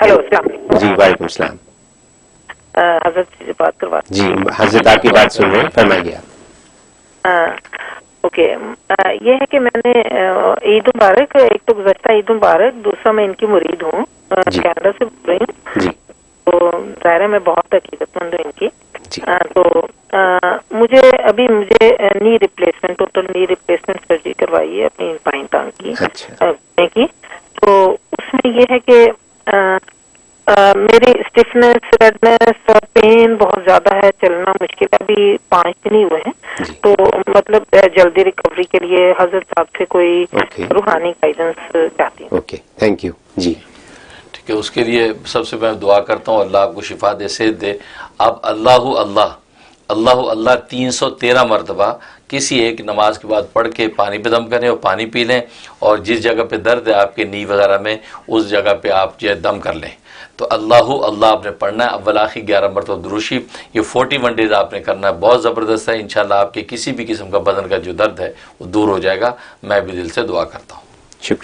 Hello السلام علیکم. جی وعلیکم السلام. حضرت سے بات کروا. جی حضرت آپ کی بات سن رہے ہیں, فرمائیے آپ. اوکے, یہ ہے کہ میں نے عید مبارک, ایک تو گزشتہ عید مبارک, دوسرا میں ان کی مرید ہوں, جی کینیڈا سے بول رہی ہوں. جی تو ظاہر ہے میں بہت عقیدت مند ہوں ان کی. جی تو مجھے نی ریپلیسمنٹ, ٹوٹل نی ریپلیسمنٹ سرجری کروائی ہے اپنی بائیں ٹانگ کی. اچھا تو اس میں یہ ہے کہ میری اسٹفنس, ریڈنس اور پین بہت زیادہ ہے, چلنا مشکل ہے. ابھی 5 دن ہی ہوئے ہیں. جی تو مطلب جلدی ریکوری کے لیے حضرت صاحب سے کوئی اوکے روحانی گائیڈنس چاہتی ہوں. Okay thank you. جی کہ اس کے لیے سب سے میں دعا کرتا ہوں اللہ آپ کو شفا دے, صحت دے. آپ اللہ اللہ اللہ اللہ 313 مرتبہ کسی ایک نماز کے بعد پڑھ کے پانی پہ دم کریں اور پانی پی لیں, اور جس جگہ پہ درد ہے آپ کے نی وغیرہ میں اس جگہ پہ آپ جو ہے دم کر لیں. تو اللہ اللہ آپ نے پڑھنا ہے, اول آخر 11 مرتبہ درود شریف. یہ 41 ڈیز آپ نے کرنا ہے, بہت زبردست ہے. انشاءاللہ آپ کے کسی بھی قسم کا بدن کا جو درد ہے وہ دور ہو جائے گا. میں بھی دل سے دعا کرتا ہوں. شکریہ.